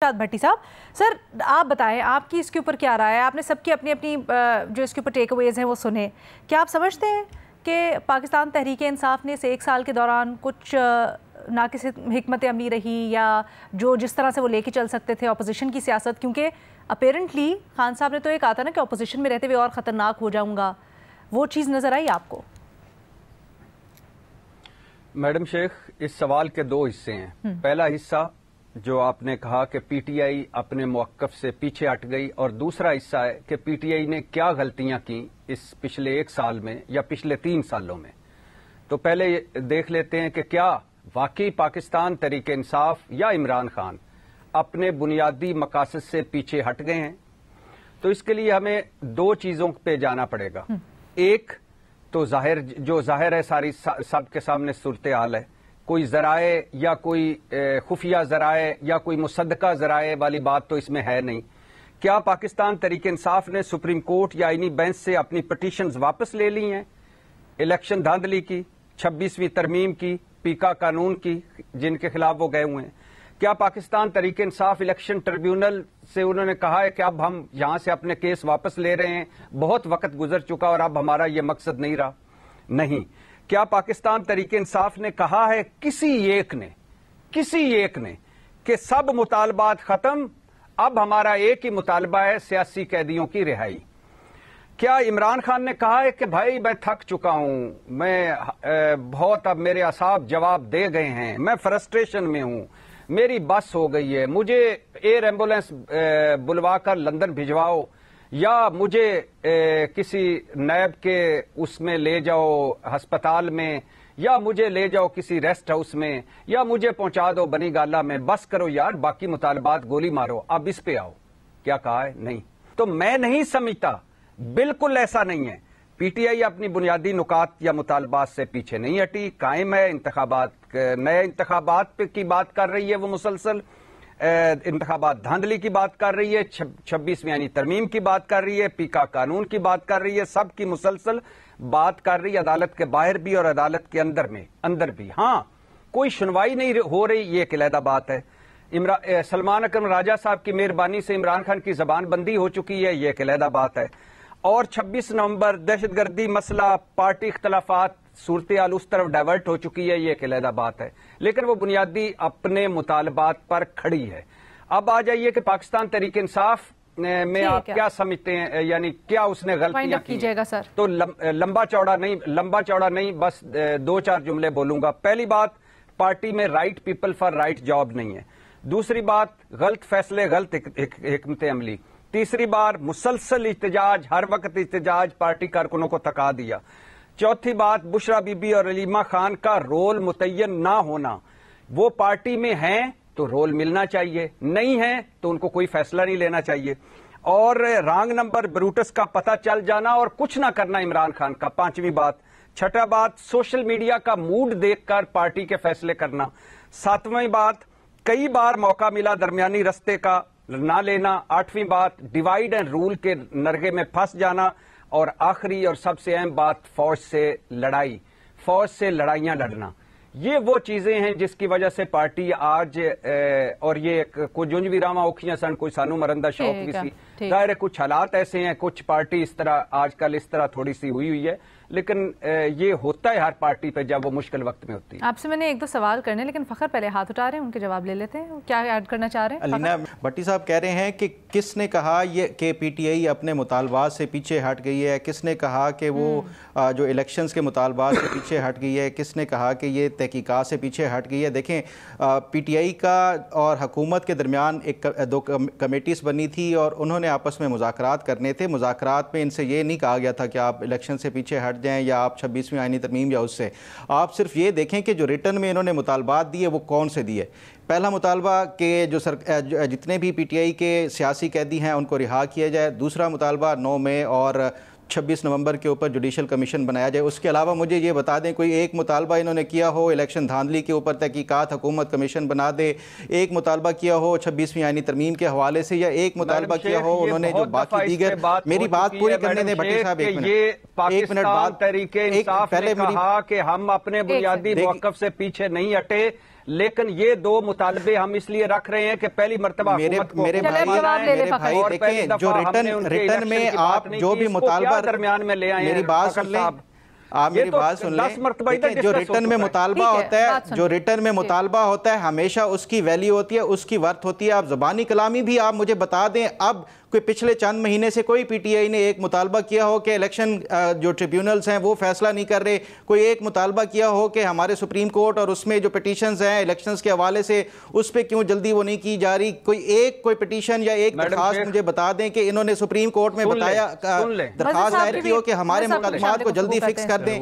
भट्टी साहब, सर आप बताएं आपकी इसके ऊपर क्या राय है? आपने सबकी अपनी अपनी जो इसके ऊपर टेक अवेज हैं वो सुने। क्या आप समझते हैं कि पाकिस्तान तहरीक इंसाफ ने इस एक साल के दौरान कुछ नाकिस हिकमत अमली रही या जो जिस तरह से वो लेके चल सकते थे अपोजिशन की सियासत, क्योंकि अपेरेंटली खान साहब ने तो ये कहा था ना कि अपोजिशन में रहते हुए और ख़तरनाक हो जाऊंगा, वो चीज़ नज़र आई आपको? मैडम शेख, इस सवाल के दो हिस्से हैं। पहला हिस्सा जो आपने कहा कि पीटीआई अपने मौक़िफ़ से पीछे हट गई, और दूसरा हिस्सा है कि पीटीआई ने क्या गलतियां की इस पिछले एक साल में या पिछले 3 सालों में। तो पहले देख लेते हैं कि क्या वाकई पाकिस्तान तहरीक इंसाफ या इमरान खान अपने बुनियादी मकासद से पीछे हट गए हैं। तो इसके लिए हमें दो चीज़ों पे जाना पड़ेगा। एक तो जाहिर है सारी सबके सामने सूरत हाल है, कोई ज़राए या कोई खुफिया ज़राए या कोई मुसद्दका ज़राए वाली बात तो इसमें है नहीं। क्या पाकिस्तान तहरीक इंसाफ ने सुप्रीम कोर्ट या आईनी बेंच से अपनी पिटीशंस वापस ले ली हैं? इलेक्शन धांधली की, 26वीं तरमीम की, पीका कानून की, जिनके खिलाफ वो गए हुए हैं। क्या पाकिस्तान तहरीक इंसाफ इलेक्शन ट्रिब्यूनल से उन्होंने कहा है कि अब हम यहां से अपने केस वापस ले रहे हैं, बहुत वक्त गुजर चुका और अब हमारा ये मकसद नहीं रहा? नहीं। क्या पाकिस्तान तहरीक इंसाफ ने कहा है किसी एक ने कि सब मुतालबात खत्म, अब हमारा एक ही मुतालबा है सियासी कैदियों की रिहाई? क्या इमरान खान ने कहा है कि भाई मैं थक चुका हूं, मैं बहुत अब मेरे असाब जवाब दे गए हैं, मैं फ्रस्ट्रेशन में हूं, मेरी बस हो गई है, मुझे एयर एम्बुलेंस बुलवा कर लंदन भिजवाओ या मुझे किसी नैब के उसमें ले जाओ अस्पताल में, या मुझे ले जाओ किसी रेस्ट हाउस में, या मुझे पहुंचा दो बनी गाला में, बस करो यार, बाकी मुतालबात गोली मारो, अब इस पे आओ? क्या कहा है? नहीं। तो मैं नहीं समझता, बिल्कुल ऐसा नहीं है। पीटीआई अपनी बुनियादी नुकात या मुतालबात से पीछे नहीं हटी, कायम है। नए इंतखाबात की बात कर रही है वो मुसलसल, इंतखाबात धांधली की बात कर रही है, 26वीं यानी तरमीम की बात कर रही है, पीका कानून की बात कर रही है, सब की मुसलसल बात कर रही है, अदालत के बाहर भी और अदालत के अंदर भी। हाँ, कोई सुनवाई नहीं हो रही, ये एक अलहदा बात है। सलमान अकरम राजा साहब की मेहरबानी से इमरान खान की जबान बंदी हो चुकी है, ये एक अलहदा बात है। और 26 नवंबर दहशतगर्दी मसला, पार्टी इख्तलाफात, सूरत हाल उस तरफ डाइवर्ट हो चुकी है, ये एक अलहदा बात है। लेकिन वो बुनियादी अपने मुतालबात पर खड़ी है। अब आ जाइए कि पाकिस्तान तहरीक इंसाफ में आप क्या समझते हैं, यानी क्या उसने गलतियां की? सर तो लंबा चौड़ा नहीं, बस 2-4 जुमले बोलूंगा। पहली बात, पार्टी में right people for right job नहीं है। दूसरी बात, गलत फैसले, गलत हिकमत अमली। तीसरी बार, मुसलसल इhtजाज, हर वक्त इhtजाज पार्टी कारकुनों को थका दिया। चौथी बात, बुशरा बीबी और अलीमा खान का रोल मुतय्यन ना होना। वो पार्टी में हैं तो रोल मिलना चाहिए, नहीं है तो उनको कोई फैसला नहीं लेना चाहिए। और रॉन्ग नंबर ब्रूटस का पता चल जाना और कुछ ना करना इमरान खान का, 5वीं बात। छठा बात, सोशल मीडिया का मूड देखकर पार्टी के फैसले करना। 7वीं बात, कई बार मौका मिला दरमियानी रस्ते का ना लेना। 8वीं बात, डिवाइड एंड रूल के नरगे में फंस जाना। और आखिरी और सबसे अहम बात, फौज से लड़ाइयां लड़ना। ये वो चीजें हैं जिसकी वजह से पार्टी आज और ये कुछ जुंज भी रामा औखियां सन, कोई सानू मरंदा शौक भी सी, जाहिर है कुछ हालात ऐसे हैं, कुछ पार्टी इस तरह आजकल इस तरह थोड़ी सी हुई है, लेकिन ये होता है हर पार्टी पे जब वो मुश्किल वक्त में होती है। आपसे मैंने 1-2 सवाल करने, लेकिन फखर पहले हाथ उठा रहे हैं, उनके जवाब ले लेते हैं। क्या ऐड करना चाह रहे हैं? अलीना भट्टी साहब कह रहे हैं कि किसने कहा ये कि पीटीआई अपने मुतालबात से पीछे हट गई है, किसने कहा कि वो जो इलेक्शंस के मुतालबात से पीछे हट गई है, किसने कहा कि ये तहकीकात से पीछे हट गई है। देखें, पीटीआई का और हुकूमत के दरमियान 2 कमेटीज़ बनी थी और उन्होंने आपस में मुज़ाकरात करने थे। मुज़ाकरात में इनसे ये नहीं कहा गया था कि आप इलेक्शन से पीछे हट जाएं या आप 26वीं आईनी तरमीम या उससे। आप सिर्फ ये देखें कि जो रिटर्न में इन्होंने मुतालबात दिए वो कौन से दिए। पहला मुतालबा कि जितने भी पीटीआई के सियासी कैदी हैं उनको रिहा किया जाए। दूसरा मुतालबा 9 मई और 26 नवंबर के ऊपर जुडिशल कमीशन बनाया जाए। उसके अलावा मुझे ये बता दें कोई एक मुतालबा इन्होंने किया हो इलेक्शन धांधली के ऊपर तहकीकात हुकूमत कमीशन बना दे, एक मुतालबा किया हो 26वीं आईनी तरमीम के हवाले से, या एक मुतालबा किया हो उन्होंने जो बाकी दीगर। मेरी बात पूरी करने दें भट्टी साहब, एक मिनट बाद। तरीके इंसाफ ने कहा कि हम अपने बुनियादी मौक़िफ़ से पीछे नहीं हटे, لیکن یہ دو مطالبے ہم اس لیے رکھ رہے ہیں کہ پہلی مرتبہ میرے بھائی دیکھیں جو ریٹن میں آپ جو بھی مطالبہ درمیان میں لے آئے ہیں، میری بات سن لیں، آپ میری بات سن لیں، جو ریٹن میں مطالبہ ہوتا ہے، جو ریٹن میں مطالبہ ہوتا ہے ہمیشہ اس کی ویلیو ہوتی ہے، اس کی ورتھ ہوتی ہے۔ آپ زبانی کلامی بھی آپ مجھے بتا دیں، اب کوئی پچھلے چند مہینے سے کوئی پی ٹی آئی نے ایک مطالبہ کیا ہو کہ الیکشن جو ٹریبیونلز ہیں وہ فیصلہ نہیں کر رہے، کوئی ایک مطالبہ کیا ہو کہ ہمارے سپریم کورٹ اور اس میں جو پٹیشنز ہیں الیکشنز کے حوالے سے اس پہ کیوں جلدی وہ نہیں کی جا رہی، کوئی پٹیشن یا ایک درخواست مجھے بتا دیں کہ انہوں نے سپریم کورٹ میں بتایا درخواست دائر کی ہو کہ ہمارے مقدمات کو جلدی فکس کر دیں۔